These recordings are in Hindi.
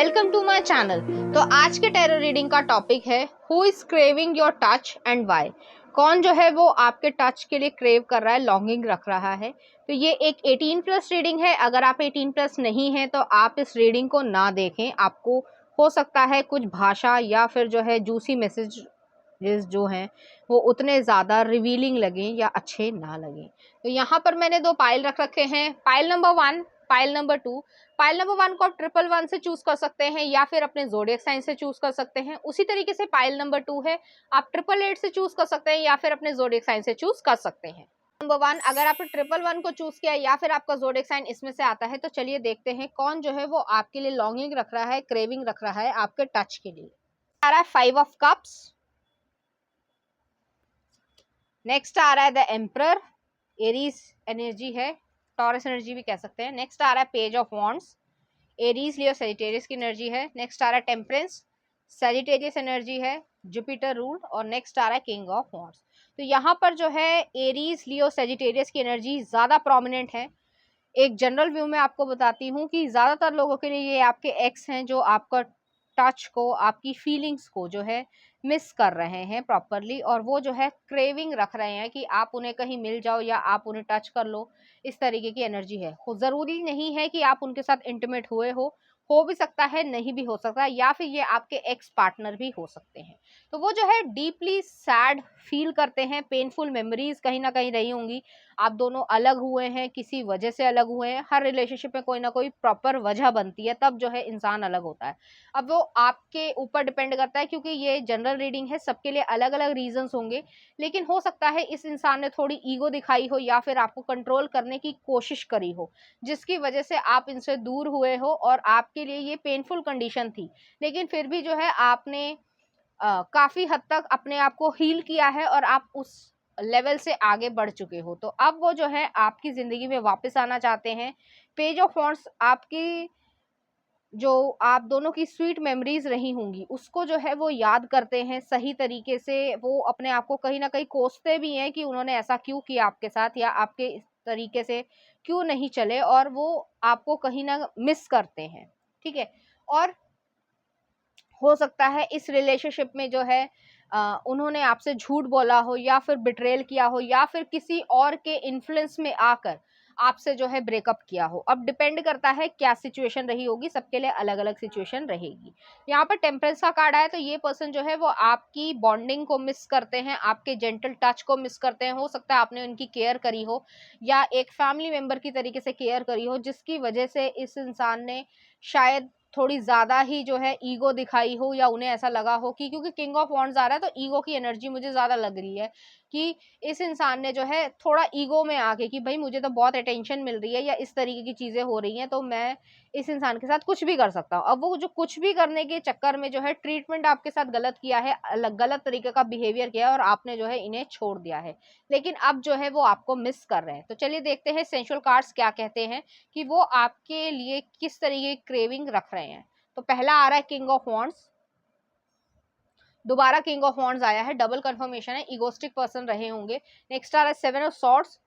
Welcome to my channel. तो आज के टैरो रीडिंग का टॉपिक है who is craving your touch and why. कौन जो है वो आपके टच के लिए क्रेव कर रहा है, लॉन्गिंग रख रहा है। तो ये एक 18 प्लस रीडिंग है। अगर आप 18 प्लस नहीं है तो आप इस रीडिंग को ना देखें। आपको हो सकता है कुछ भाषा या फिर जो है जूसी मैसेज जो हैं वो उतने ज़्यादा रिवीलिंग लगें या अच्छे ना लगें। तो यहाँ पर मैंने दो पाइल रख रखे हैं, pile number 1, pile number 2। Pile number 1 को आप 111 से चूज कर सकते हैं या फिर अपने ज़ोडिएक साइन से चूज कर सकते हैं। उसी तरीके से पाइल नंबर 2 है, आप 888 से चूज कर सकते हैं या फिर अपने ज़ोडिएक साइन से चूज कर सकते हैं। नंबर 1, अगर आपने 111 को चूज किया या फिर आपका ज़ोडिएक साइन इसमें से आता है तो चलिए देखते हैं कौन जो है वो आपके लिए लॉन्गिंग रख रहा है, क्रेविंग रख रहा है आपके टच के लिए। आ रहा है 5 ऑफ कप्स, नेक्स्ट आ रहा है द एम्परर, एरीज एनर्जी है, टॉरस एनर्जी भी कह सकते हैं। नेक्स्ट आ रहा है page of wands, Aries Leo Sagittarius की एनर्जी है। नेक्स्ट आ रहा है टेम्परेंस, सजिटेरियस एनर्जी है, जुपिटर रूल्ड। और नेक्स्ट आ रहा है किंग ऑफ वॉन्ड्स। तो यहाँ पर जो है एरीज लियो सजिटेरियस की एनर्जी ज़्यादा प्रोमिनेंट है। एक जनरल व्यू में आपको बताती हूँ कि ज़्यादातर लोगों के लिए ये आपके एक्स हैं जो आपका टच को, आपकी फीलिंग्स को जो है मिस कर रहे हैं प्रॉपरली, और वो जो है क्रेविंग रख रहे हैं कि आप उन्हें कहीं मिल जाओ या आप उन्हें टच कर लो। इस तरीके की एनर्जी है। ज़रूरी नहीं है कि आप उनके साथ इंटीमेट हुए हो भी सकता है, नहीं भी हो सकता, या फिर ये आपके एक्स पार्टनर भी हो सकते हैं। तो वो जो है डीपली सैड फील करते हैं, पेनफुल मेमोरीज कहीं ना कहीं रही होंगी। आप दोनों अलग हुए हैं, किसी वजह से अलग हुए हैं। हर रिलेशनशिप में कोई ना कोई प्रॉपर वजह बनती है, तब जो है इंसान अलग होता है। अब वो आपके ऊपर डिपेंड करता है, क्योंकि ये जनरल रीडिंग है, सबके लिए अलग अलग रीजंस होंगे। लेकिन हो सकता है इस इंसान ने थोड़ी ईगो दिखाई हो या फिर आपको कंट्रोल करने की कोशिश करी हो, जिसकी वजह से आप इनसे दूर हुए हो और आपके लिए ये पेनफुल कंडीशन थी। लेकिन फिर भी जो है आपने काफी हद तक अपने आप को हील किया है और आप उस लेवल से आगे बढ़ चुके हो। तो अब वो जो है आपकी जिंदगी में वापस आना चाहते हैं। पेज ऑफ वॉन्ड्स आपकी जो आप दोनों की स्वीट मेमोरीज रही होंगी उसको जो है वो याद करते हैं सही तरीके से। वो अपने आप को कहीं ना कहीं कोसते भी हैं कि उन्होंने ऐसा क्यों किया आपके साथ, या आपके इस तरीके से क्यों नहीं चले, और वो आपको कहीं ना मिस करते हैं। ठीक है। और हो सकता है इस रिलेशनशिप में जो है उन्होंने आपसे झूठ बोला हो या फिर बिट्रेल किया हो या फिर किसी और के इन्फ्लुएंस में आकर आपसे जो है ब्रेकअप किया हो। अब डिपेंड करता है क्या सिचुएशन रही होगी, सबके लिए अलग अलग सिचुएशन रहेगी। यहाँ पर टेम्परेंस का कार्ड आया तो ये पर्सन जो है वो आपकी बॉन्डिंग को मिस करते हैं, आपके जेंटल टच को मिस करते हैं। हो सकता है आपने उनकी केयर करी हो या एक फैमिली मेंबर की तरीके से केयर करी हो, जिसकी वजह से इस इंसान ने शायद थोड़ी ज़्यादा ही जो है ईगो दिखाई हो, या उन्हें ऐसा लगा हो कि क्योंकि किंग ऑफ वॉन्ड्स आ रहा है तो ईगो की एनर्जी मुझे ज़्यादा लग रही है कि इस इंसान ने जो है थोड़ा ईगो में आके कि भाई मुझे तो बहुत अटेंशन मिल रही है या इस तरीके की चीज़ें हो रही हैं तो मैं इस इंसान के साथ कुछ भी कर सकता हूँ। अब वो जो कुछ भी करने के चक्कर में जो है ट्रीटमेंट आपके साथ गलत किया है, गलत तरीके का बिहेवियर किया है और आपने जो है इन्हें छोड़ दिया है। लेकिन अब जो है वो आपको मिस कर रहे हैं। तो चलिए देखते हैं सेंशुअल कार्ड्स क्या कहते हैं कि वो आपके लिए किस तरीके की क्रेविंग रख रहे हैं। तो पहला आ रहा है किंग ऑफ वॉन्ड्स, दोबारा किंग ऑफ वॉन्ड्स आया है, डबल कंफर्मेशन है, इगोस्टिक पर्सन रहे होंगे। नेक्स्ट आ रहा है सेवन ऑफ सॉर्ड्स,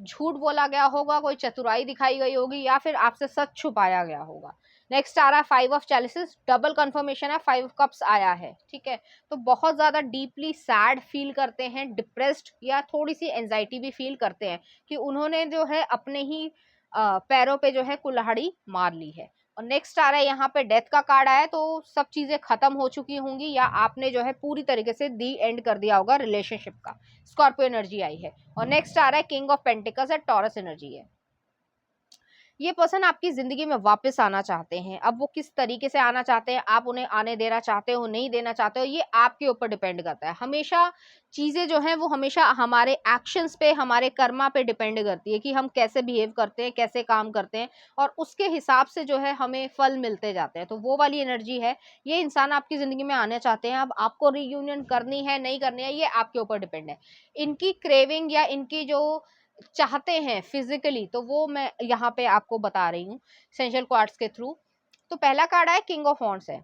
झूठ बोला गया होगा, कोई चतुराई दिखाई गई होगी या फिर आपसे सच छुपाया गया होगा। नेक्स्ट आ रहा है फाइव ऑफ चैलिसेस, डबल कंफर्मेशन है, 5 कप्स आया है। ठीक है। तो बहुत ज्यादा डीपली सैड फील करते हैं, डिप्रेस्ड या थोड़ी सी एंजाइटी भी फील करते हैं कि उन्होंने जो है अपने ही पैरों पे जो है कुल्हाड़ी मार ली है। और नेक्स्ट आ रहा है यहाँ पे डेथ का कार्ड आया है, तो सब चीजें खत्म हो चुकी होंगी या आपने जो है पूरी तरीके से दी एंड कर दिया होगा रिलेशनशिप का। स्कॉर्पियो एनर्जी आई है। और नेक्स्ट आ रहा है किंग ऑफ पेंटिकल्स है, टॉरस एनर्जी है। ये पर्सन आपकी जिंदगी में वापस आना चाहते हैं। अब वो किस तरीके से आना चाहते हैं, आप उन्हें आने देना चाहते हो, नहीं देना चाहते हो, ये आपके ऊपर डिपेंड करता है। हमेशा चीजें जो हैं वो हमेशा हमारे एक्शंस पे, हमारे कर्मा पे डिपेंड करती है कि हम कैसे बिहेव करते हैं, कैसे काम करते हैं, और उसके हिसाब से जो है हमें फल मिलते जाते हैं। तो वो वाली एनर्जी है। ये इंसान आपकी जिंदगी में आना चाहते हैं। अब आपको रीयूनियन करनी है नहीं करनी है ये आपके ऊपर डिपेंड है। इनकी क्रेविंग या इनकी जो चाहते हैं फिजिकली, तो वो मैं यहाँ पे आपको बता रही हूँ सेंशियल कार्ड्स के थ्रू। तो पहला कार्ड है किंग ऑफ वॉन्ड्स है।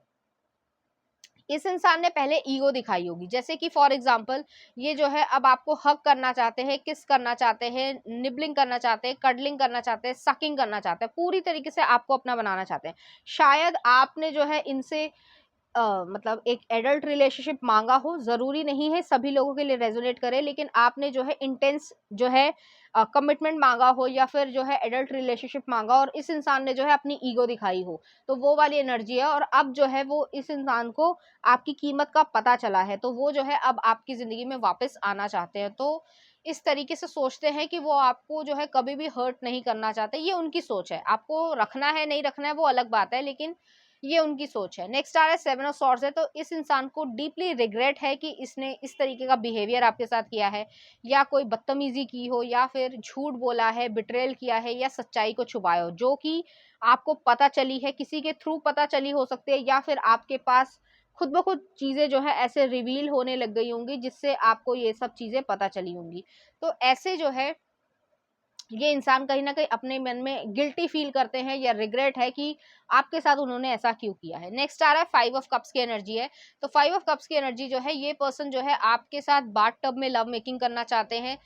इस इंसान ने पहले ईगो दिखाई होगी, जैसे कि फॉर एग्जांपल ये जो है अब आपको हग करना चाहते हैं, किस करना चाहते हैं, निबलिंग करना चाहते हैं, कडलिंग करना चाहते हैं, सकिंग करना चाहते हैं, पूरी तरीके से आपको अपना बनाना चाहते हैं। शायद आपने जो है इनसे मतलब एक एडल्ट रिलेशनशिप मांगा हो, जरूरी नहीं है सभी लोगों के लिए रेजोनेट करे, लेकिन आपने जो है इंटेंस जो है कमिटमेंट मांगा हो या फिर जो है एडल्ट रिलेशनशिप मांगा और इस इंसान ने जो है अपनी ईगो दिखाई हो, तो वो वाली एनर्जी है। और अब जो है वो इस इंसान को आपकी कीमत का पता चला है, तो वो जो है अब आपकी जिंदगी में वापस आना चाहते हैं। तो इस तरीके से सोचते हैं कि वो आपको जो है कभी भी हर्ट नहीं करना चाहते, ये उनकी सोच है। आपको रखना है नहीं रखना है वो अलग बात है, लेकिन ये उनकी सोच है। नेक्स्ट आ रहा है सेवन ऑफ सॉर्ड्स है, तो इस इंसान को डीपली रिग्रेट है कि इसने इस तरीके का बिहेवियर आपके साथ किया है, या कोई बदतमीजी की हो, या फिर झूठ बोला है, बिट्रेल किया है, या सच्चाई को छुपाया हो, जो कि आपको पता चली है, किसी के थ्रू पता चली हो सकती है, या फिर आपके पास खुद ब खुद चीजें जो है ऐसे रिवील होने लग गई होंगी जिससे आपको ये सब चीजें पता चली होंगी। तो ऐसे जो है ये इंसान कहीं ना कहीं अपने मन में गिल्टी फील करते हैं या रिग्रेट है कि आपके साथ उन्होंने ऐसा क्यों किया है। नेक्स्ट आ रहा है फाइव ऑफ कप्स की एनर्जी है, तो फाइव ऑफ कप्स की एनर्जी जो है, ये पर्सन जो है आपके साथ बाथ टब में लव मेकिंग करना चाहते हैं,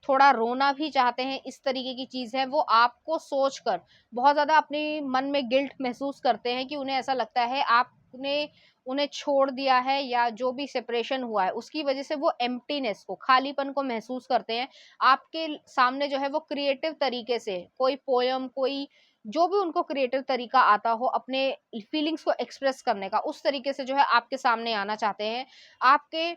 थोड़ा रोना भी चाहते हैं, इस तरीके की चीज है। वो आपको सोचकर बहुत ज्यादा अपने मन में गिल्ट महसूस करते हैं कि उन्हें ऐसा लगता है आपने उन्हें छोड़ दिया है, या जो भी सेपरेशन हुआ है उसकी वजह से वो एम्प्टीनेस को, खालीपन को महसूस करते हैं। आपके सामने जो है वो क्रिएटिव तरीके से कोई पोयम, कोई जो भी उनको क्रिएटिव तरीका आता हो अपने फीलिंग्स को एक्सप्रेस करने का, उस तरीके से जो है आपके सामने आना चाहते हैं। आपके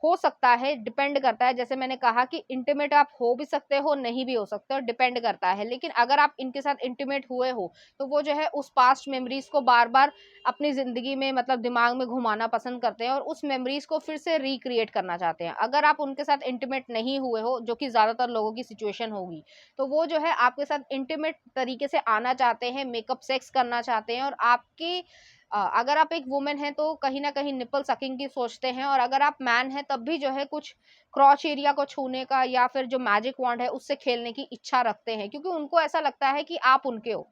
हो सकता है, डिपेंड करता है, जैसे मैंने कहा कि इंटीमेट आप हो भी सकते हो, नहीं भी हो सकते हो, डिपेंड करता है। लेकिन अगर आप इनके साथ इंटीमेट हुए हो तो वो जो है उस पास्ट मेमोरीज को बार बार अपनी जिंदगी में मतलब दिमाग में घुमाना पसंद करते हैं और उस मेमोरीज को फिर से रिक्रिएट करना चाहते हैं। अगर आप उनके साथ इंटीमेट नहीं हुए हो, जो कि ज्यादातर लोगों की सिचुएशन होगी, तो वो जो है आपके साथ इंटीमेट तरीके से आना चाहते हैं, मेकअप सेक्स करना चाहते हैं। और आपकी अगर आप एक वुमेन है तो कहीं ना कहीं निपल सकिंग की सोचते हैं, और अगर आप मैन है तब भी जो है कुछ क्रॉच एरिया को छूने का या फिर जो मैजिक वॉन्ड है उससे खेलने की इच्छा रखते हैं, क्योंकि उनको ऐसा लगता है कि आप उनके हो।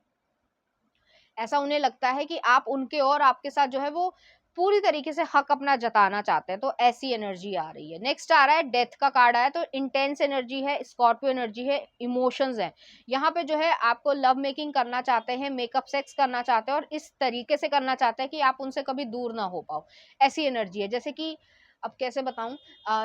ऐसा उन्हें लगता है कि आप उनके और आपके साथ जो है वो पूरी तरीके से हक अपना जताना चाहते हैं। तो ऐसी एनर्जी आ रही है। नेक्स्ट आ रहा है डेथ का कार्ड आया, तो इंटेंस एनर्जी है, स्कॉर्पियो एनर्जी है, इमोशंस है। यहाँ पे जो है आपको लव मेकिंग करना चाहते हैं, मेकअप सेक्स करना चाहते हैं, और इस तरीके से करना चाहते हैं कि आप उनसे कभी दूर ना हो पाओ। ऐसी एनर्जी है। जैसे कि अब कैसे बताऊं,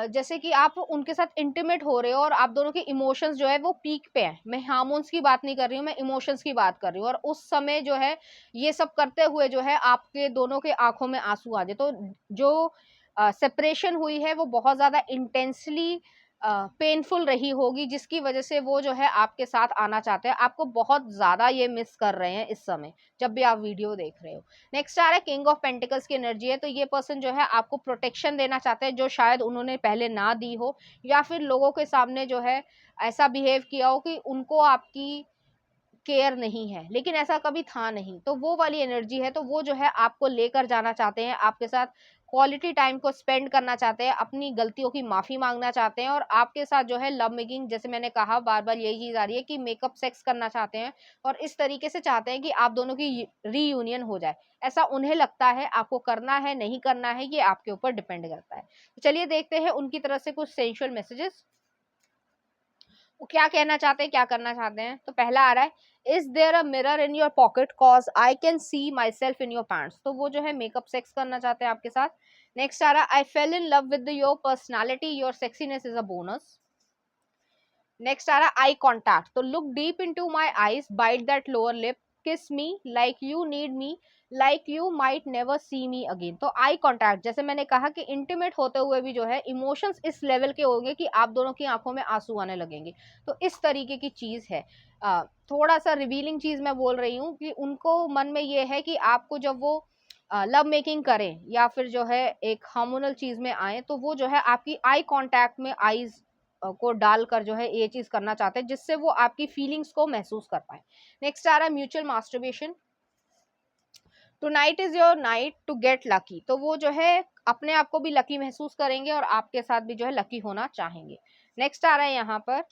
जैसे कि आप उनके साथ इंटीमेट हो रहे हो और आप दोनों के इमोशंस जो है वो पीक पे हैं। मैं हार्मोन्स की बात नहीं कर रही हूँ, मैं इमोशंस की बात कर रही हूँ। और उस समय जो है ये सब करते हुए जो है आपके दोनों के आंखों में आंसू आ जाए। तो जो सेपरेशन हुई है वो बहुत ज्यादा इंटेंसली पेनफुल रही होगी, जिसकी वजह से वो जो है आपके साथ आना चाहते हैं। आपको बहुत ज्यादा ये मिस कर रहे हैं इस समय जब भी आप वीडियो देख रहे हो। नेक्स्ट आ रहा है किंग ऑफ पेंटिकल्स की एनर्जी है, तो ये पर्सन जो है आपको प्रोटेक्शन देना चाहते हैं जो शायद उन्होंने पहले ना दी हो, या फिर लोगों के सामने जो है ऐसा बिहेव किया हो कि उनको आपकी केयर नहीं है, लेकिन ऐसा कभी था नहीं। तो वो वाली एनर्जी है। तो वो जो है आपको लेकर जाना चाहते हैं, आपके साथ क्वालिटी टाइम को स्पेंड करना चाहते हैं, अपनी गलतियों की माफी मांगना चाहते हैं, और आपके साथ जो है लव मेकिंग, जैसे मैंने कहा बार बार यही चीज आ रही है कि मेकअप सेक्स करना चाहते हैं, और इस तरीके से चाहते हैं कि आप दोनों की रीयूनियन हो जाए। ऐसा उन्हें लगता है। आपको करना है नहीं करना है ये आपके ऊपर डिपेंड करता है। तो चलिए देखते हैं उनकी तरफ से कुछ सेंशुअल मैसेजेस, वो क्या कहना चाहते हैं, क्या करना चाहते हैं। तो पहला आ रहा है, is there a mirror in your pocket cause I can see myself in your pants. तो वो जो है मेकअप सेक्स करना चाहते हैं आपके साथ। नेक्स्ट आ रहा है, I fell in love with your personality, your sexiness is a bonus. Next आ रहा है आई कॉन्टैक्ट, तो look deep into my eyes, bite that lower lip, kiss me like you need me, like you might never see me again. तो आई कॉन्टैक्ट, जैसे मैंने कहा कि इंटीमेट होते हुए भी जो है इमोशंस इस लेवल के होंगे कि आप दोनों की आंखों में आंसू आने लगेंगे। तो इस तरीके की चीज है। थोड़ा सा रिवीलिंग चीज मैं बोल रही हूँ कि उनको मन में ये है कि आपको जब वो लव मेकिंग करें या फिर जो है एक हार्मोनल चीज में आए, तो वो जो है आपकी आई कांटेक्ट में आईज को डालकर जो है ये चीज करना चाहते हैं, जिससे वो आपकी फीलिंग्स को महसूस कर पाए। नेक्स्ट आ रहा है mutual masturbation, tonight is your night to get lucky. तो वो जो है अपने आप को भी लकी महसूस करेंगे और आपके साथ भी जो है लकी होना चाहेंगे। नेक्स्ट आ रहा है यहाँ पर,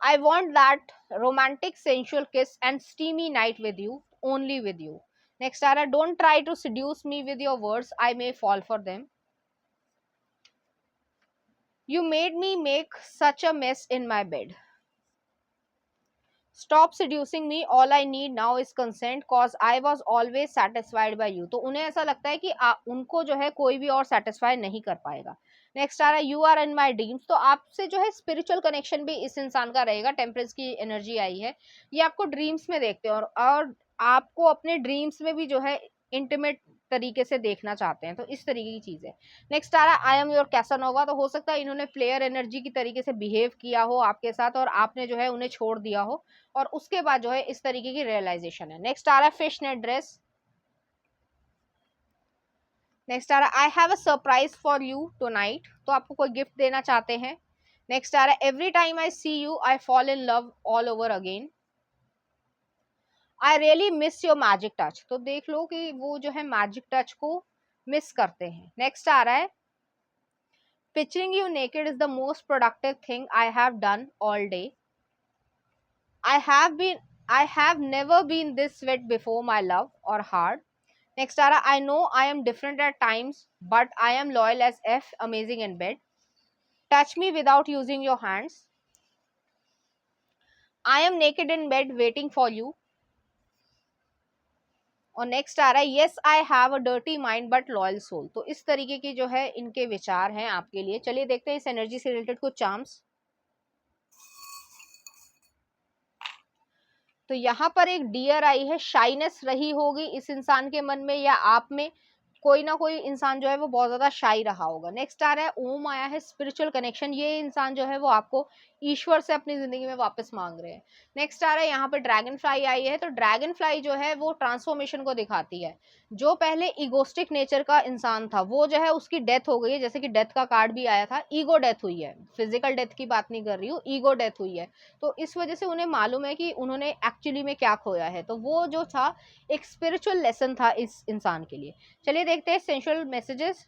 I want that romantic sensual kiss and steamy night with you, only with you. Next आ रहा है don't try to seduce me with your words, I may fall for them. You made me make such a mess in my bed. Stop seducing me, all I need now is consent cause I was always satisfied by you। तो उन्हें ऐसा लगता है कि उनको जो है कोई भी और सेटिस्फाई नहीं कर पाएगा। नेक्स्ट आ रहा है you are in my dreams. तो आपसे जो है स्पिरिचुअल कनेक्शन भी इस इंसान का रहेगा। टेम्परेंस की एनर्जी आई है, ये आपको ड्रीम्स में देखते हैं और आपको अपने ड्रीम्स में भी जो है इंटीमेट तरीके से देखना चाहते हैं, तो इस तरीके की चीज है। नेक्स्ट आ रहा है आई एम योर कैसानोवा। तो हो सकता है इन्होंने प्लेयर एनर्जी की तरीके से बिहेव किया हो आपके साथ और आपने जो है उन्हें छोड़ दिया हो और उसके बाद जो है इस तरीके की रियलाइजेशन है। नेक्स्ट आ रहा है फिश नेट ड्रेस। नेक्स्ट आ रहा है I have a surprise for you tonight. तो आपको कोई गिफ्ट देना चाहते हैं। नेक्स्ट आ रहा है every time I see you I fall in love all over again. I really miss your magic touch. तो देख लो कि वो जो है मैजिक टच को मिस करते हैं। नेक्स्ट आ रहा है picturing you naked is the most productive thing I have done all day. I have never been this sweat before my love or hard। Next आ रहा I know I am different at times but I am loyal as F, amazing in bed। Touch me without using your hands। I am naked in bed waiting for you। और नेक्स्ट आ रहा है yes I have a dirty mind but loyal soul। तो इस तरीके की जो है इनके विचार हैं आपके लिए। चलिए देखते हैं इस एनर्जी से रिलेटेड कुछ चार्म्स। तो यहाँ पर एक डियर आई है, शाइनेस रही होगी इस इंसान के मन में या आप में, कोई ना कोई इंसान जो है वो बहुत ज्यादा शाई रहा होगा। नेक्स्ट आ रहा है ओम आया है, स्पिरिचुअल कनेक्शन। ये इंसान जो है वो आपको ईश्वर से अपनी जिंदगी में वापस मांग रहे हैं। नेक्स्ट आ रहा है यहाँ पे ड्रैगन फ्लाई आई है। तो ड्रैगन फ्लाई जो है वो ट्रांसफॉर्मेशन को दिखाती है। जो पहले इगोस्टिक नेचर का इंसान था वो जो है उसकी डेथ हो गई है, जैसे कि डेथ का कार्ड भी आया था, ईगो डेथ हुई है। फिजिकल डेथ की बात नहीं कर रही हूँ, ईगो डेथ हुई है। तो इस वजह से उन्हें मालूम है कि उन्होंने एक्चुअली में क्या खोया है। तो वो जो था एक स्पिरिचुअल लेसन था इस इंसान के लिए। चलिए देखते हैं सेंशुअल मैसेजेस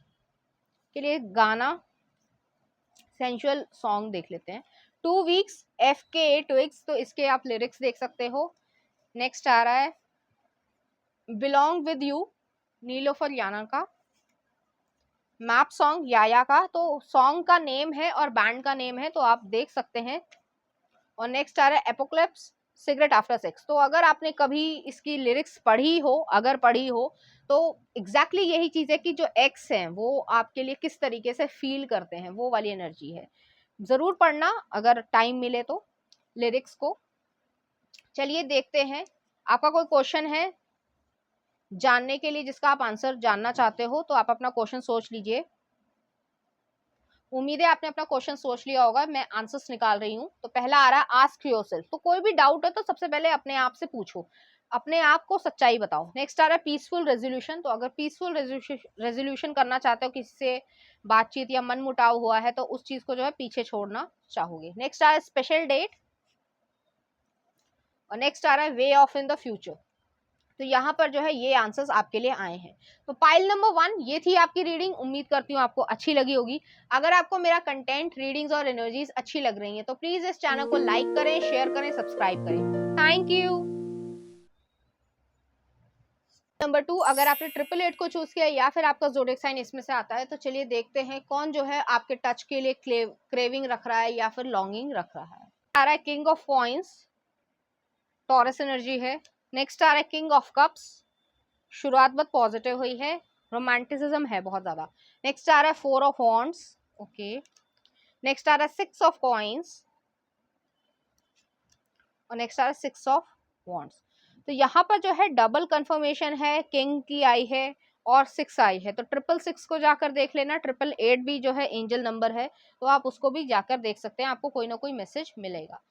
के लिए गाना, सेंशुअल सॉन्ग देख लेते हैं। 2 वीक्स FK ट्विक्स। तो इसके आप लिरिक्स देख सकते हो। नेक्स्ट आ रहा है बिलोंग विद यू, नीलोफर याना का। मैप सॉन्ग याया का। तो सॉन्ग का नेम है और बैंड का नेम है, तो आप देख सकते हैं। और नेक्स्ट आ रहा है एपोक्लिप्स, सिगरेट आफ्टर सेक्स। तो अगर आपने कभी इसकी लिरिक्स पढ़ी हो, अगर पढ़ी हो तो एग्जैक्टली यही चीज है कि जो एक्स हैं वो आपके लिए किस तरीके से फील करते हैं, वो वाली एनर्जी है। जरूर पढ़ना अगर टाइम मिले तो लिरिक्स को। चलिए देखते हैं, आपका कोई क्वेश्चन है जानने के लिए जिसका आप आंसर जानना चाहते हो तो आप अपना क्वेश्चन सोच लीजिए। उम्मीद है आपने अपना क्वेश्चन सोच लिया होगा। मैं आंसर्स निकाल रही हूँ। तो पहला आ रहा है आस्क योरसेल्फ। तो कोई भी डाउट है तो सबसे पहले अपने आप से पूछो, अपने आप को सच्चाई बताओ। नेक्स्ट आ रहा है पीसफुल रेजोल्यूशन। तो अगर पीसफुल रेजोल्यूशन करना चाहते हो, किसी से बातचीत या मन मुटाव हुआ है तो उस चीज को जो है पीछे छोड़ना चाहोगे। नेक्स्ट आ रहा है स्पेशल डेट। और नेक्स्ट आ रहा है way of in the future. तो यहाँ पर जो है ये आंसर्स आपके लिए आए हैं। तो पाइल नंबर 1 ये थी आपकी रीडिंग। उम्मीद करती हूँ आपको अच्छी लगी होगी। अगर आपको मेरा कंटेंट, रीडिंग्स और एनर्जीज अच्छी लग रही हैं तो प्लीज इस चैनल को लाइक करें, शेयर करें, सब्सक्राइब करें। Thank you. नंबर 2, अगर आपने 888 को चूज किया या फिर आपका ज़ोडिएक साइन इसमें से आता है तो चलिए देखते हैं कौन जो है आपके टच के लिए क्रेविंग रख रहा है या फिर लॉन्गिंग रख रहा है। आ रहा है king of coins, taurus energy है। नेक्स्ट आ रहा है किंग ऑफ कप्स, शुरुआत बहुत पॉजिटिव हुई है, रोमांटिसिज्म है बहुत ज्यादा। नेक्स्ट आ रहा है 4 ऑफ वॉन्ड्स, ओके। नेक्स्ट आ रहा है 6 ऑफ कॉइंस और नेक्स्ट आ रहा है 6 ऑफ वॉन्ड्स। तो यहाँ पर जो है डबल कंफर्मेशन है, किंग की आई है और 6 आई है। तो 666 को जाकर देख लेना। 888 भी जो है एंजल नंबर है, तो आप उसको भी जाकर देख सकते हैं, आपको कोई ना कोई मैसेज मिलेगा।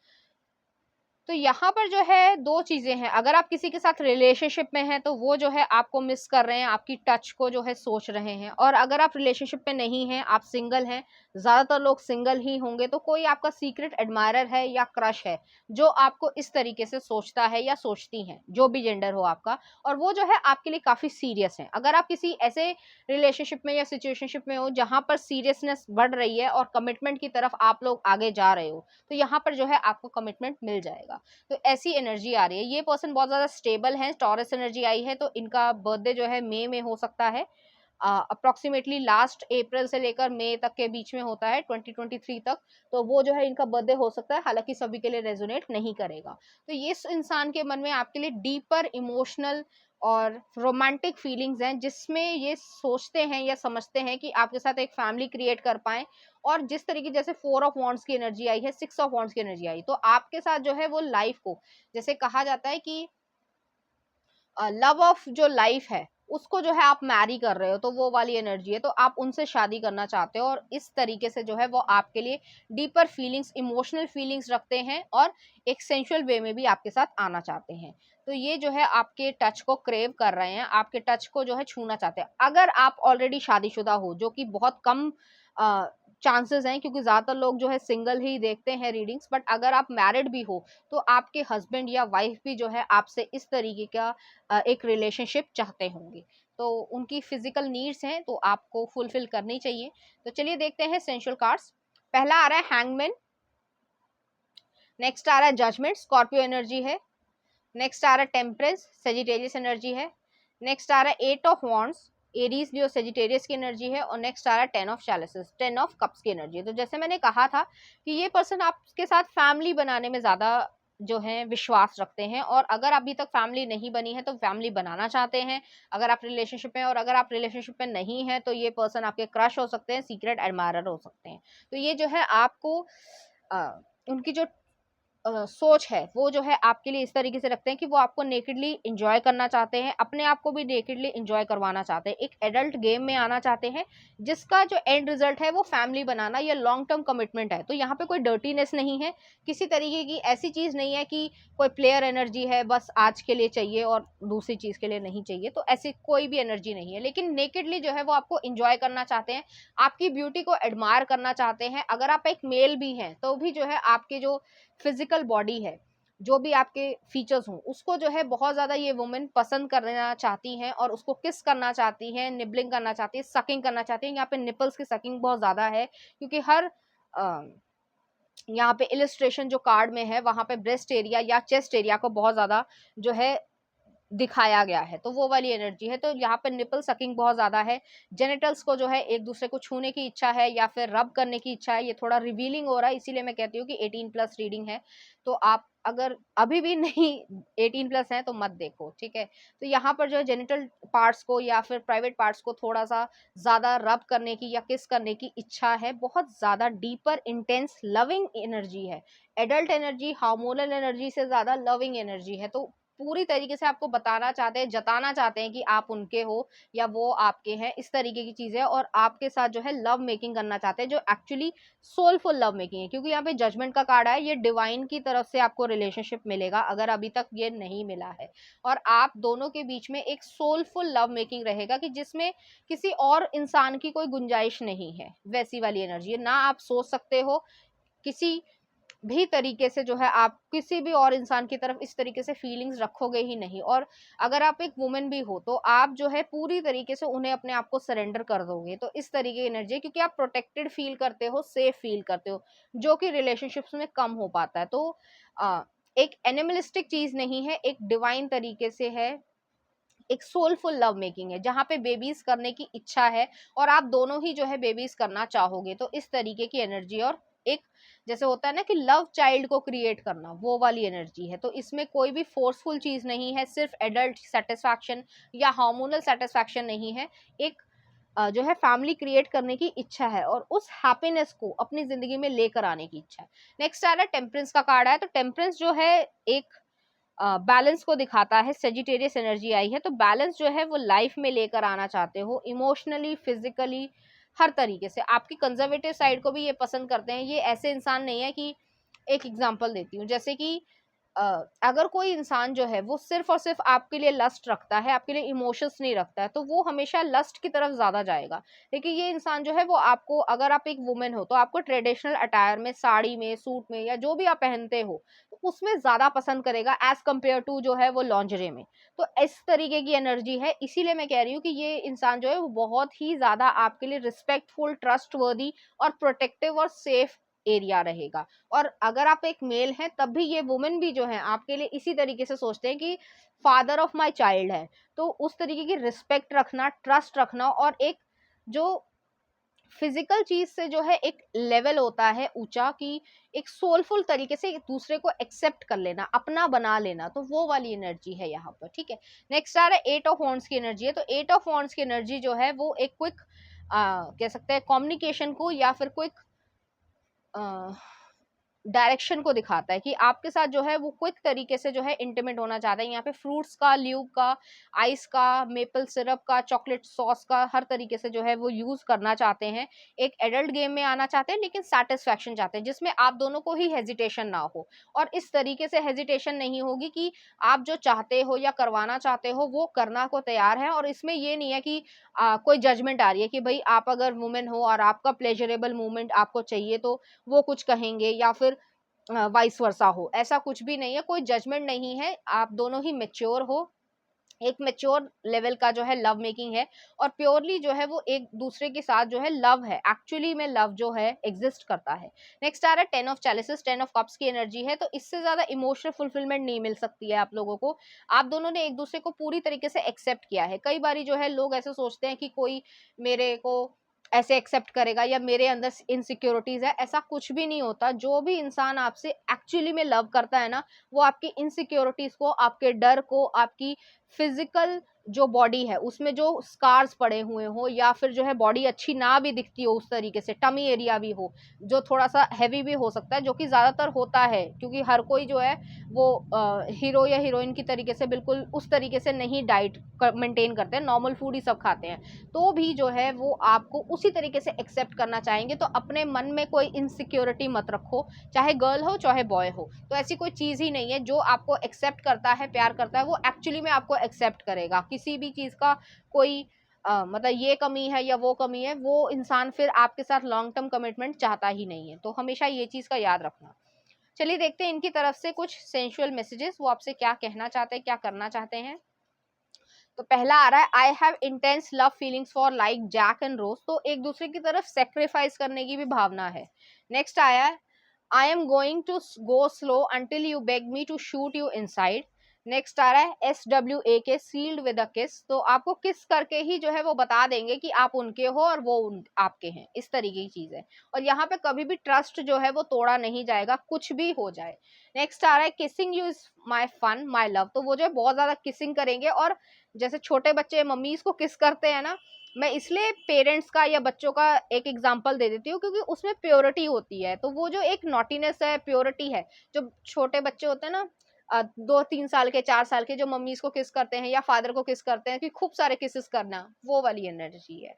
तो यहाँ पर जो है 2 चीजें हैं। अगर आप किसी के साथ रिलेशनशिप में हैं तो वो जो है आपको मिस कर रहे हैं, आपकी टच को जो है सोच रहे हैं। और अगर आप रिलेशनशिप में नहीं हैं, आप सिंगल हैं, ज़्यादातर लोग सिंगल ही होंगे, तो कोई आपका सीक्रेट एडमायरर है या क्रश है जो आपको इस तरीके से सोचता है या सोचती हैं, जो भी जेंडर हो आपका, और वो जो है आपके लिए काफ़ी सीरियस है। अगर आप किसी ऐसे रिलेशनशिप में या सिचुएशनशिप में हो जहाँ पर सीरियसनेस बढ़ रही है और कमिटमेंट की तरफ आप लोग आगे जा रहे हो, तो यहाँ पर जो है आपको कमिटमेंट मिल जाएगा। तो ऐसी एनर्जी आ रही है। ये पर्सन बहुत ज़्यादा स्टेबल है, टॉरस एनर्जी आई है, तो इनका बर्थडे जो है मई में हो सकता है, अप्रोक्सीमेटली लास्ट अप्रैल से लेकर मई तक के बीच में होता है, 2023 तक। तो वो जो है इनका बर्थडे हो सकता है, हालांकि सभी के लिए रेजोनेट नहीं करेगा। तो ये इस इंसान के मन में आपके लिए डीपर इमोशनल और रोमांटिक फीलिंग्स हैं, जिसमें ये सोचते हैं या समझते हैं कि आपके साथ एक फैमिली क्रिएट कर पाएं। और जिस तरीके जैसे 4 ऑफ वॉन्ड्स की एनर्जी आई है, 6 ऑफ वॉन्ड्स की एनर्जी आई, तो आपके साथ जो है वो लाइफ को, जैसे कहा जाता है कि लव ऑफ जो लाइफ है उसको जो है आप मैरी कर रहे हो, तो वो वाली एनर्जी है। तो आप उनसे शादी करना चाहते हो और इस तरीके से जो है वो आपके लिए डीपर फीलिंग्स, इमोशनल फीलिंग्स रखते हैं और एक सेंशुअल वे में भी आपके साथ आना चाहते हैं। तो ये जो है आपके टच को क्रेव कर रहे हैं, आपके टच को जो है छूना चाहते हैं। अगर आप ऑलरेडी शादीशुदा हो, जो कि बहुत कम चांसेस हैं, क्योंकि ज़्यादातर लोग जो है सिंगल ही देखते हैं रीडिंग्स, बट अगर आप मैरिड भी हो तो आपके हस्बैंड या वाइफ भी जो है आपसे इस तरीके का एक रिलेशनशिप चाहते होंगे। तो उनकी फिजिकल नीड्स हैं तो आपको फुलफिल करनी चाहिए। तो चलिए देखते हैं सेंशुअल कार्ड्स। पहला आ रहा है हैंगमैन, नेक्स्ट आ रहा है जजमेंट, स्कॉर्पियो एनर्जी है। नेक्स्ट आ रहा है टेम्परेंस, सेजिटेरियस एनर्जी है। नेक्स्ट आ रहा है 8 of wands, Aries Leo Sagittarius की एनर्जी है। और नेक्स्ट आ रहा है 10 ऑफ चैलिसेस, 10 ऑफ कप्स की एनर्जी है। तो जैसे मैंने कहा था कि ये पर्सन आपके साथ फैमिली बनाने में ज़्यादा जो है विश्वास रखते हैं, और अगर अभी तक फैमिली नहीं बनी है तो फैमिली बनाना चाहते हैं अगर आप रिलेशनशिप में, और अगर आप रिलेशनशिप में नहीं है तो ये पर्सन आपके क्रश हो सकते हैं, सीक्रेट एडमायरर हो सकते हैं। तो ये जो है आपको उनकी जो सोच है वो जो है आपके लिए इस तरीके से रखते हैं कि वो आपको नेकेडली इंजॉय करना चाहते हैं, अपने आप को भी नेकेडली इंजॉय करवाना चाहते हैं, एक एडल्ट गेम में आना चाहते हैं जिसका जो एंड रिजल्ट है वो फैमिली बनाना या लॉन्ग टर्म कमिटमेंट है। तो यहाँ पे कोई डर्टीनेस नहीं है, किसी तरीके की ऐसी चीज़ नहीं है कि कोई प्लेयर एनर्जी है बस आज के लिए चाहिए और दूसरी चीज़ के लिए नहीं चाहिए, तो ऐसी कोई भी एनर्जी नहीं है। लेकिन नेकेडली जो है वो आपको इंजॉय करना चाहते हैं, आपकी ब्यूटी को एडमायर करना चाहते हैं। अगर आप एक मेल भी हैं तो भी जो है आपके जो फिजिकल बॉडी है, जो भी आपके फीचर्स हों, उसको जो है बहुत ज़्यादा ये वुमेन पसंद करना चाहती हैं और उसको किस करना चाहती हैं, निबलिंग करना चाहती है, सकिंग करना चाहती हैं। यहाँ पे निपल्स की सकिंग बहुत ज़्यादा है, क्योंकि हर यहाँ पे इलिस्ट्रेशन जो कार्ड में है वहाँ पे ब्रेस्ट एरिया या चेस्ट एरिया को बहुत ज़्यादा जो है दिखाया गया है, तो वो वाली एनर्जी है। तो यहाँ पे निपल सकिंग बहुत ज़्यादा है, जेनिटल्स को जो है एक दूसरे को छूने की इच्छा है या फिर रब करने की इच्छा है। ये थोड़ा रिवीलिंग हो रहा है, इसीलिए मैं कहती हूँ कि 18+ रीडिंग है, तो आप अगर अभी भी नहीं 18+ है तो मत देखो, ठीक है। तो यहाँ पर जो है जेनिटल पार्ट्स को या फिर प्राइवेट पार्ट्स को थोड़ा सा ज़्यादा रब करने की या किस करने की इच्छा है, बहुत ज़्यादा डीपर इंटेंस लविंग एनर्जी है। एडल्ट एनर्जी, हार्मोनल एनर्जी से ज़्यादा लविंग एनर्जी है। तो पूरी तरीके से आपको बताना चाहते हैं, जताना चाहते हैं कि आप उनके हो या वो आपके हैं, इस तरीके की चीज़ है। और आपके साथ जो है लव मेकिंग करना चाहते हैं, जो एक्चुअली सोलफुल लव मेकिंग है, क्योंकि यहाँ पे जजमेंट का कार्ड है, ये डिवाइन की तरफ से आपको रिलेशनशिप मिलेगा अगर अभी तक ये नहीं मिला है। और आप दोनों के बीच में एक सोलफुल लव मेकिंग रहेगा कि जिसमें किसी और इंसान की कोई गुंजाइश नहीं है, वैसी वाली एनर्जी है। ना आप सोच सकते हो किसी भी तरीके से, जो है आप किसी भी और इंसान की तरफ इस तरीके से फीलिंग्स रखोगे ही नहीं। और अगर आप एक वुमेन भी हो तो आप जो है पूरी तरीके से उन्हें अपने आप को सरेंडर कर दोगे। तो इस तरीके की एनर्जी है, क्योंकि आप प्रोटेक्टेड फील करते हो, सेफ फील करते हो, जो कि रिलेशनशिप्स में कम हो पाता है। तो एक एनिमलिस्टिक चीज नहीं है, एक डिवाइन तरीके से है, एक सोलफुल लव मेकिंग है जहाँ पे बेबीज करने की इच्छा है और आप दोनों ही जो है बेबीज करना चाहोगे। तो इस तरीके की एनर्जी, और एक जैसे होता है ना कि लव चाइल्ड को क्रिएट करना, वो वाली एनर्जी है। तो इसमें कोई भी फोर्सफुल चीज नहीं है, सिर्फ एडल्ट सेटिस्फैक्शन या हार्मोनल सेटिस्फैक्शन नहीं है, एक जो है फैमिली क्रिएट करने की इच्छा है और उस हैप्पीनेस को अपनी जिंदगी में लेकर आने की इच्छा है। नेक्स्ट आ रहा है टेम्परेंस का कार्ड है। तो टेम्परेंस जो है एक बैलेंस को दिखाता है, सेजिटेरियस एनर्जी आई है। तो बैलेंस जो है वो लाइफ में लेकर आना चाहते हो, इमोशनली, फिजिकली, हर तरीके से। आपकी कंजर्वेटिव साइड को भी ये पसंद करते हैं। ये ऐसे इंसान नहीं है कि, एक एग्जांपल देती हूँ, जैसे कि अगर कोई इंसान जो है वो सिर्फ और सिर्फ आपके लिए लस्ट रखता है, आपके लिए इमोशंस नहीं रखता है, तो वो हमेशा लस्ट की तरफ ज्यादा जाएगा। लेकिन ये इंसान जो है वो आपको, अगर आप एक वुमेन हो तो आपको ट्रेडिशनल अटायर में, साड़ी में, सूट में, या जो भी आप पहनते हो, तो उसमें ज्यादा पसंद करेगा एज कम्पेयर टू जो है वो लॉन्जरे में। तो इस तरीके की एनर्जी है, इसीलिए मैं कह रही हूँ कि ये इंसान जो है वो बहुत ही ज्यादा आपके लिए रिस्पेक्टफुल, ट्रस्टवर्दी और प्रोटेक्टिव और सेफ एरिया रहेगा। और अगर आप एक मेल हैं तब भी ये वुमेन भी जो है आपके लिए इसी तरीके से सोचते हैं कि फादर ऑफ माय चाइल्ड है। तो उस तरीके की रिस्पेक्ट रखना, ट्रस्ट रखना, और एक जो फिजिकल चीज से जो है एक लेवल होता है ऊंचा, कि एक सोलफुल तरीके से एक दूसरे को एक्सेप्ट कर लेना, अपना बना लेना, तो वो वाली एनर्जी है यहाँ पर। ठीक है, नेक्स्ट आ रहा है एट ऑफ वॉन्ड्स की एनर्जी है। तो एट ऑफ वॉन्ड्स की एनर्जी जो है वो एक क्विक कह सकते हैं कम्युनिकेशन को, या फिर क्विक डायरेक्शन को दिखाता है कि आपके साथ जो है वो क्विक तरीके से जो है इंटीमेट होना चाहता है। यहाँ पे फ्रूट्स का, ल्यूब का, आइस का, मेपल सिरप का, चॉकलेट सॉस का, हर तरीके से जो है वो यूज करना चाहते हैं। एक एडल्ट गेम में आना चाहते हैं, लेकिन सेटिस्फैक्शन चाहते हैं जिसमें आप दोनों को ही हेजिटेशन ना हो। और इस तरीके से हेजिटेशन नहीं होगी कि आप जो चाहते हो या करवाना चाहते हो वो करना को तैयार है। और इसमें ये नहीं है कि कोई जजमेंट आ रही है कि भाई आप अगर वुमेन हो और आपका प्लेजरेबल मूवमेंट आपको चाहिए तो वो कुछ कहेंगे, या फिर वाइस वर्सा हो, ऐसा कुछ भी नहीं है। कोई जजमेंट नहीं है, आप दोनों ही मेच्योर हो, एक मेच्योर लेवल का जो है लव मेकिंग है। और प्योरली जो है वो एक दूसरे के साथ जो है लव है, एक्चुअली में लव जो है एग्जिस्ट करता है। नेक्स्ट आ रहा है ten of chalices, ten of cups की एनर्जी है। तो इससे ज्यादा इमोशनल फुलफिलमेंट नहीं मिल सकती है आप लोगों को। आप दोनों ने एक दूसरे को पूरी तरीके से एक्सेप्ट किया है। कई बारी जो है लोग ऐसे सोचते हैं कि कोई मेरे को ऐसे एक्सेप्ट करेगा या मेरे अंदर इनसिक्योरिटीज है, ऐसा कुछ भी नहीं होता। जो भी इंसान आपसे एक्चुअली में लव करता है ना, वो आपकी इनसिक्योरिटीज को, आपके डर को, आपकी फिजिकल जो बॉडी है उसमें जो स्कार्स पड़े हुए हो, या फिर जो है बॉडी अच्छी ना भी दिखती हो उस तरीके से, टमी एरिया भी हो जो थोड़ा सा हैवी भी हो सकता है, जो कि ज्यादातर होता है क्योंकि हर कोई जो है वो हीरो या हीरोइन की तरीके से बिल्कुल उस तरीके से नहीं डाइट मेंटेन करते हैं, नॉर्मल फूड ही सब खाते हैं। तो भी जो है वो आपको उसी तरीके से एक्सेप्ट करना चाहेंगे। तो अपने मन में कोई इनसिक्योरिटी मत रखो, चाहे गर्ल हो चाहे बॉय हो। तो ऐसी कोई चीज ही नहीं है। जो आपको एक्सेप्ट करता है, प्यार करता है, वो एक्चुअली में आपको एक्सेप्ट करेगा। किसी भी चीज का कोई मतलब ये कमी है या वो कमी है, वो इंसान फिर आपके साथ लॉन्ग टर्म कमिटमेंट चाहता ही नहीं है। तो हमेशा ये चीज का याद रखना। चलिए देखते हैं इनकी तरफ से कुछ सेंसुअल मैसेजेस, वो आपसे क्या कहना चाहते हैं, क्या करना चाहते हैं। तो पहला आ रहा है I have intense love feelings for like Jack and Rose. तो एक दूसरे की तरफ सेक्रीफाइस करने की भी भावना है। नेक्स्ट आया है I am going to go slow until you beg me to shoot you inside. Next आ रहा है SWAK सील्ड विद अ किस। तो आपको किस करके ही जो है वो बता देंगे कि आप उनके हो और वो आपके हैं, इस तरीके की चीज है। और यहाँ पे कभी भी ट्रस्ट जो है वो तोड़ा नहीं जाएगा, कुछ भी हो जाए। नेक्स्ट आ रहा है kissing you is my fun my love. तो वो जो है बहुत ज्यादा किसिंग करेंगे। और जैसे छोटे बच्चे मम्मीज को किस करते हैं ना, मैं इसलिए पेरेंट्स का या बच्चों का एक एग्जांपल दे देती हूँ क्योंकि उसमें प्योरिटी होती है। तो वो जो एक नॉटीनेस है, प्योरिटी है, जो छोटे बच्चे होते हैं ना 2-3 साल के, 4 साल के, जो मम्मीज को किस करते हैं या फादर को किस करते हैं कि खूब सारे किसेस करना, वो वाली एनर्जी है।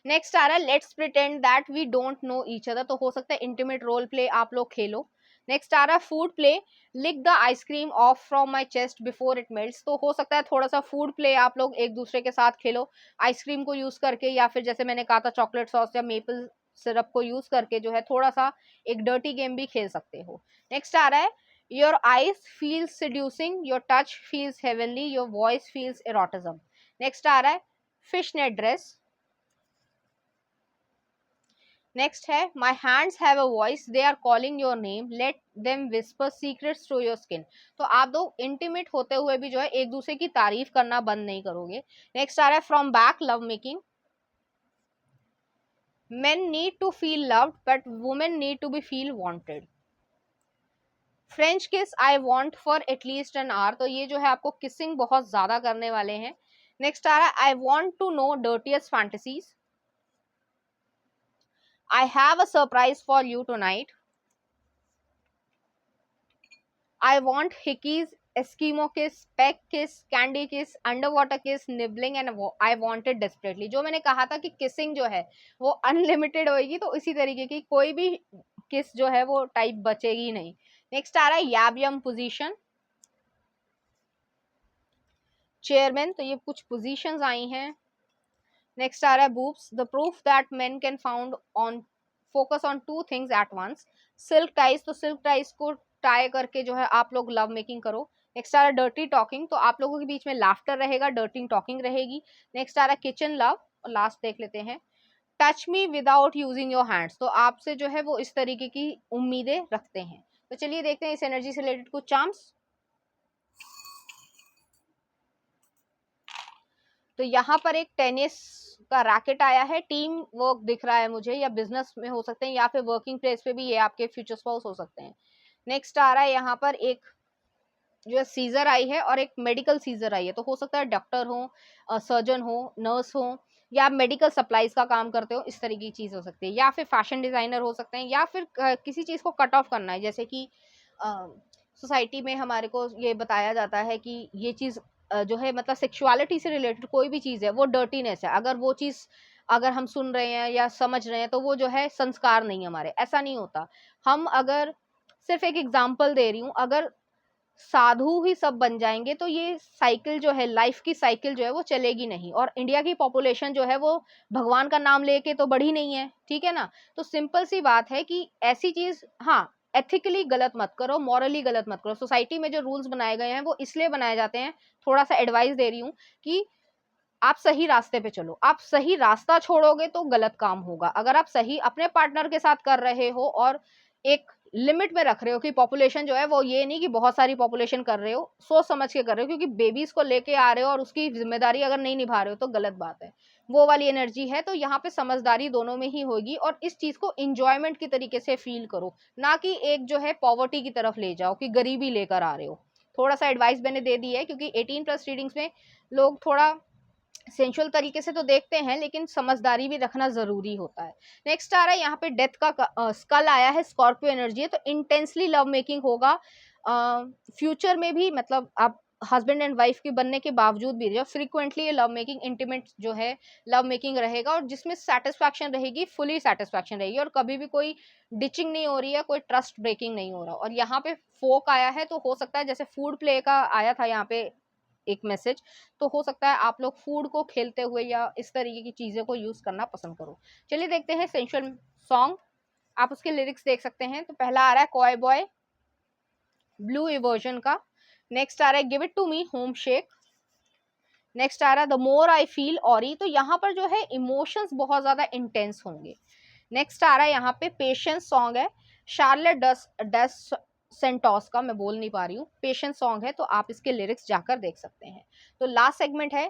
नेक्स्ट आ रहा है let's pretend that we don't know each other. तो हो सकता है इंटीमेट रोल प्ले आप लोग खेलो। नेक्स्ट आ रहा है food play, lick the ice cream off from my chest before it melts. तो हो सकता है थोड़ा सा फूड प्ले आप लोग एक दूसरे के साथ खेलो, आइसक्रीम को यूज करके, या फिर जैसे मैंने कहा था चॉकलेट सॉस या मेपल सिरप को यूज करके जो है थोड़ा सा एक डर्टी गेम भी खेल सकते हो। नेक्स्ट आ रहा है your eyes feels seducing, your touch feels heavenly, your voice feels erotism। Next आ रहा है फिश नेट ड्रेस। नेक्स्ट है my hands have a voice they are calling your name let them whisper secrets through your skin. तो आप दो इंटीमेट होते हुए भी जो है एक दूसरे की तारीफ करना बंद नहीं करोगे। नेक्स्ट आ रहा है from back love making, men need to feel loved but women need to be feel wanted। French किस I want for at least an hour. तो ये जो है आपको किसिंग बहुत ज्यादा करने वाले हैं। नेक्स्ट आ रहा है I want to know dirtiest fantasies, I have a surprise for you tonight, I want hickeys, Eskimo kiss, peck kiss, candy kiss, underwater kiss, nibbling and I want it desperately। जो मैंने कहा था कि किसिंग जो है वो अनलिमिटेड होगी, तो इसी तरीके की कोई भी किस जो है वो टाइप बचेगी नहीं। नेक्स्ट आ रहा है याबियम पोजीशन, चेयरमैन, तो ये कुछ पोजीशंस आई हैं। नेक्स्ट आ रहा है boobs, the proof that men can found on focus on two things at once. Silk ties, तो सिल्क टाइज को टाई करके जो है आप लोग लव मेकिंग करो। नेक्स्ट आ रहा है डर्टी टॉकिंग, तो आप लोगों के बीच में लाफ्टर रहेगा, डर्टी टॉकिंग रहेगी। नेक्स्ट आ रहा है किचन लव, और लास्ट देख लेते हैं touch me without using your hands, तो आपसे जो है वो इस तरीके की उम्मीदें रखते हैं। तो चलिए देखते हैं इस एनर्जी से रिलेटेड कुछ चार्म्स। तो यहाँ पर एक टेनिस का रैकेट आया है, टीम वर्क दिख रहा है मुझे, या बिजनेस में हो सकते हैं या फिर वर्किंग प्लेस पे भी ये आपके फ्यूचर स्पाउस हो सकते हैं। नेक्स्ट आ रहा है यहाँ पर एक जो है सीजर आई है और एक मेडिकल सीजर आई है, तो हो सकता है डॉक्टर हो, सर्जन हो, नर्स हो, या मेडिकल सप्लाईज का काम करते हो, इस तरह की चीज हो सकती है, या फिर फैशन डिजाइनर हो सकते हैं, या फिर किसी चीज को कट ऑफ करना है, जैसे कि सोसाइटी में हमारे को ये बताया जाता है कि ये चीज जो है मतलब सेक्सुअलिटी से रिलेटेड कोई भी चीज है वो डर्टीनेस है, अगर वो चीज अगर हम सुन रहे हैं या समझ रहे हैं तो वो जो है संस्कार नहीं हमारे, ऐसा नहीं होता। हम अगर सिर्फ एक एग्जाम्पल दे रही हूँ, अगर साधु ही सब बन जाएंगे तो ये साइकिल जो है, लाइफ की साइकिल जो है वो चलेगी नहीं, और इंडिया की पॉपुलेशन जो है वो भगवान का नाम लेके तो बढ़ी नहीं है, ठीक है ना। तो सिंपल सी बात है कि ऐसी चीज, हाँ, एथिकली गलत मत करो, मॉरली गलत मत करो। सोसाइटी में जो रूल्स बनाए गए हैं वो इसलिए बनाए जाते हैं, थोड़ा सा एडवाइस दे रही हूँ कि आप सही रास्ते पे चलो, आप सही रास्ता छोड़ोगे तो गलत काम होगा। अगर आप सही अपने पार्टनर के साथ कर रहे हो और एक लिमिट में रख रहे हो कि पॉपुलेशन जो है वो ये नहीं कि बहुत सारी पॉपुलेशन कर रहे हो, सोच समझ के कर रहे हो, क्योंकि बेबीज को लेके आ रहे हो और उसकी जिम्मेदारी अगर नहीं निभा रहे हो तो गलत बात है, वो वाली एनर्जी है। तो यहाँ पे समझदारी दोनों में ही होगी, और इस चीज को इंजॉयमेंट की तरीके से फील करो, ना कि एक जो है पॉवर्टी की तरफ ले जाओ कि गरीबी लेकर आ रहे हो। थोड़ा सा एडवाइस मैंने दे दी है, क्योंकि 18+ रीडिंग्स में लोग थोड़ा सेंशुअल तरीके से तो देखते हैं, लेकिन समझदारी भी रखना जरूरी होता है। नेक्स्ट आ रहा है यहाँ पे डेथ का स्कल आया है, स्कॉर्पियो एनर्जी है, तो इंटेंसली लव मेकिंग होगा फ्यूचर में भी, मतलब आप हस्बैंड एंड वाइफ के बनने के बावजूद भी जो फ्रीक्वेंटली ये लव मेकिंग इंटीमेट जो है लव मेकिंग रहेगा, और जिसमें सेटिस्फैक्शन रहेगी, फुली सेटिस्फैक्शन रहेगी, और कभी भी कोई डिचिंग नहीं हो रही है, कोई ट्रस्ट ब्रेकिंग नहीं हो रहा। और यहाँ पे फोक आया है, तो हो सकता है जैसे फूड प्ले का आया था यहाँ पे एक मैसेज, तो हो सकता है आप लोग फूड को खेलते हुए या इस तरीके की चीजें को यूज करना पसंद करो। चलिए देखते हैं सेंशुअल सॉन्ग, आप उसके लिरिक्स देख सकते हैं। तो पहला आ रहा है कॉय बॉय, ब्लू इवर्जन का। नेक्स्ट आ रहा है give it to me, home shake. Next आ रहा है द मोर आई फील ऑरी, तो यहाँ पर जो है इमोशंस बहुत ज्यादा इंटेंस होंगे। नेक्स्ट आ रहा है यहाँ पे पेशेंस सॉन्ग है, शार्लेट डस सेंटोस का, मैं बोल नहीं पा रही हूँ, पेशेंस सॉन्ग है, तो आप इसके लिरिक्स जाकर देख सकते हैं। तो लास्ट सेगमेंट है,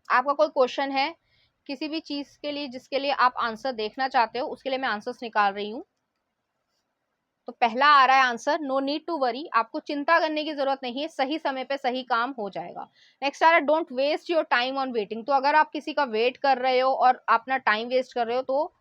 आपका कोई क्वेश्चन है किसी भी चीज के लिए जिसके लिए आप आंसर देखना चाहते हो, उसके लिए मैं आंसर्स निकाल रही हूँ। तो पहला आ रहा है answer, no need to worry, आपको चिंता करने की जरूरत नहीं है, सही समय पे सही काम हो जाएगा। नेक्स्ट आ रहा है don't waste your time on waiting, तो अगर आप किसी का वेट कर रहे हो और अपना टाइम वेस्ट कर रहे हो तो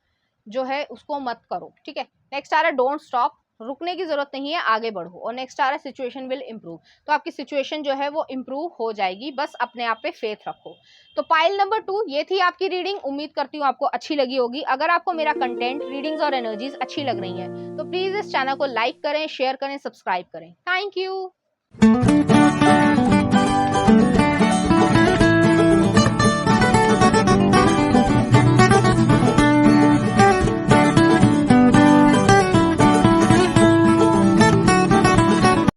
जो है उसको मत करो, ठीक है। नेक्स्ट आ रहा है डोंट स्टॉप, रुकने की जरूरत नहीं है, आगे बढ़ो। और नेक्स्ट आ रहा है सिचुएशन विल इंप्रूव, तो आपकी सिचुएशन जो है वो इंप्रूव हो जाएगी, बस अपने आप पे फेथ रखो। तो पाइल नंबर 2 ये थी आपकी रीडिंग, उम्मीद करती हूँ आपको अच्छी लगी होगी। अगर आपको मेरा कंटेंट, रीडिंग्स और एनर्जीज अच्छी लग रही है तो प्लीज इस चैनल को लाइक करें, शेयर करें, सब्सक्राइब करें। Thank you.